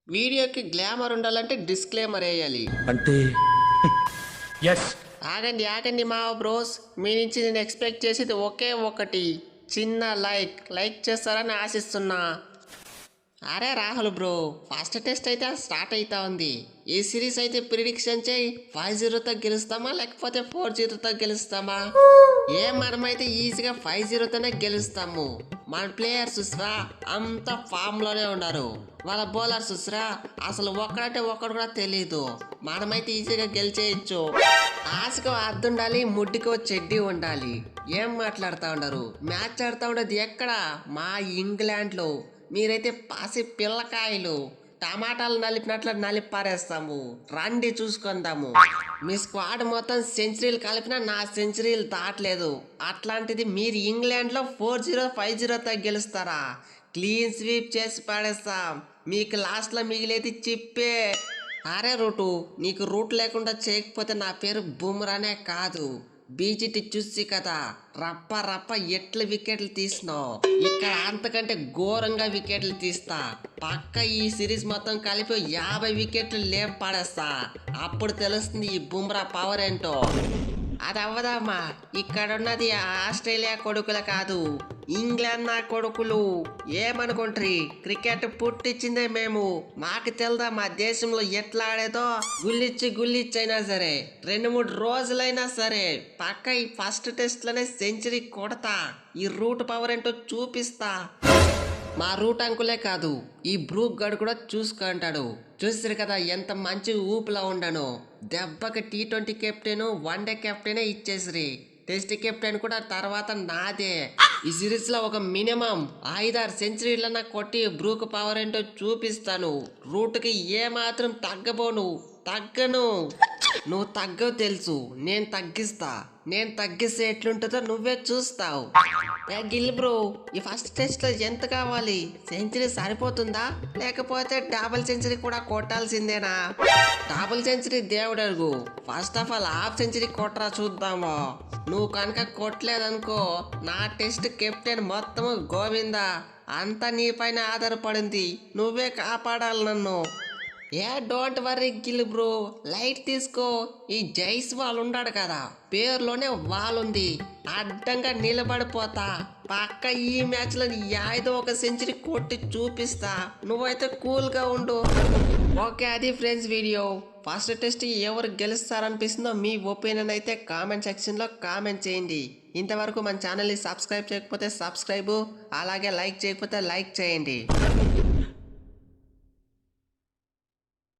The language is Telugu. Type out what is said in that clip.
వీడియోకి గ్లామర్ ఉండాలంటే డిస్క్లైమర్ వేయాలి. అంటే ఎస్ ఆగండి ఆగండి మా బ్రోస్, మీ నుంచి నేను ఎక్స్పెక్ట్ చేసేది ఒకే ఒకటి, చిన్న లైక్ చేస్తారని ఆశిస్తున్నా. అరే రాహుల్ బ్రో, ఫస్ట్ టెస్ట్ అయితే స్టార్ట్ అవుతా ఉంది. ఈ సిరీస్ అయితే ప్రిడిక్షన్ చేయి, 5-0తో గెలుస్తామా లేకపోతే 4-0తో గెలుస్తామా? మనమైతే ఈజీగా 5-0తోనే గెలుస్తాము. మన ప్లేయర్స్ చూసరా అంత ఫామ్లోనే ఉన్నారు. వాళ్ళ బౌలర్ చూసరా అసలు ఒక్కడంటే ఒక్కడు కూడా తెలీదు. మనమైతే ఈజీగా గెలిచేయచ్చు. ఆశకు అద్దుండాలి, ముడ్డికో చెడ్డి ఉండాలి. ఏం మాట్లాడుతూ ఉన్నారు? మ్యాచ్ ఆడుతూ ఉండేది ఎక్కడ? మా ఇంగ్లాండ్లో. మీరైతే పాసి పిల్లకాయలు టమాటాలు నలిపినట్లు నలిపి పారేస్తాము. రండి చూసుకుందాము. మీ స్క్వాడ్ మొత్తం సెంచరీలు కలిపినా నా సెంచరీలు దాటలేదు. అట్లాంటిది మీరు ఇంగ్లాండ్లో 4-0 5-0తో గెలుస్తారా? క్లీన్ స్వీప్ చేసి పాడేస్తాం. మీకు లాస్ట్లో మిగిలేది చిప్పే. అరే రూటు, నీకు రూట్ లేకుండా చేయకపోతే నా పేరు బుమ్రానే కాదు. బీజిటి చూసి కదా రప్ప ఎట్ల వికెట్లు తీసినావు. ఇక్కడ అంతకంటే ఘోరంగా వికెట్లు తీస్తా. పక్క ఈ సిరీస్ మొత్తం కలిపి 50 వికెట్లు లేపాడేస్తా. అప్పుడు తెలుస్తుంది ఈ బుమ్రా పవర్ ఏంటో. అది అవ్వదమ్మా. ఇక్కడున్నది ఆస్ట్రేలియా కొడుకులు కాదు, ఇంగ్లాండ్ నా కొడుకులు. ఏమనుకుంటారు? క్రికెట్ పుట్టించిందే మేము. మాకు తెలుదా మా దేశంలో ఎట్లా ఆడేదో? గుల్లిచ్చి అయినా సరే 2-3 రోజులైనా సరే పక్క ఈ ఫస్ట్ టెస్ట్ లోనే సెంచరీ కొడతా. ఈ రూట్ పవర్ ఏంటో చూపిస్తా. మా రూట్ అంకులే కాదు, ఈ బ్రూక్ గడు కూడా చూసుకుంటాడు. చూసారు కదా ఎంత మంచి ఊపులా ఉండను. దెబ్బకి T20 కెప్టెన్, వన్డే కెప్టెనే ఇచ్చేసిరి. టెస్ట్ కెప్టెన్ కూడా తర్వాత నాదే. ఈ సిరీస్ లో ఒక మినిమం 5-6 సెంచరీలన్నా కొట్టి బ్రూక్ పవర్ ఏంటో చూపిస్తాను. రూట్కి ఏమాత్రం తగ్గను. నువ్వు తగ్గవు తెలుసు, నేను తగ్గిస్తా. నేను తగ్గిస్తే ఎట్లుంటుందో నువ్వే చూస్తావు. గిల్ బ్రో, ఈ ఫస్ట్ టెస్ట్ లో ఎంత కావాలి? సెంచరీ సరిపోతుందా లేకపోతే డబుల్ సెంచరీ కూడా కొట్టాల్సిందేనా? డబుల్ సెంచరీ దేవుడు అడుగు. First of all half century కొట్టరా చూద్దాము. నువ్వు కనుక కొట్టలేదనుకో నా టెస్ట్ కెప్టెన్ మొత్తం గోవిందా. అంతా నీ పైన ఆధారపడింది. నువ్వే కాపాడాలి నన్ను. Don't worry Gill bro, light తీసుకో. ఈ జైస్వాల్ ఉన్నాడు కదా, పేరులోనే వాలుంది. అడ్డంగా నిలబడిపోతా. పక్క ఈ మ్యాచ్ లో ఏదో ఒక సెంచరీ కొట్టి చూపిస్తా. నువ్వైతే కూల్ గా ఉండు. ఓకే, అది ఫ్రెండ్స్ వీడియో. ఫస్ట్ టెస్ట్ ఎవరు గెలుస్తారనిపిస్తుందో మీ ఒపీనియన్ అయితే కామెంట్ సెక్షన్ లో కామెంట్ చేయండి. ఇంతవరకు మన ఛానల్ని సబ్స్క్రైబ్ చేయకపోతే సబ్స్క్రైబ్, అలాగే లైక్ చేయకపోతే లైక్ చేయండి.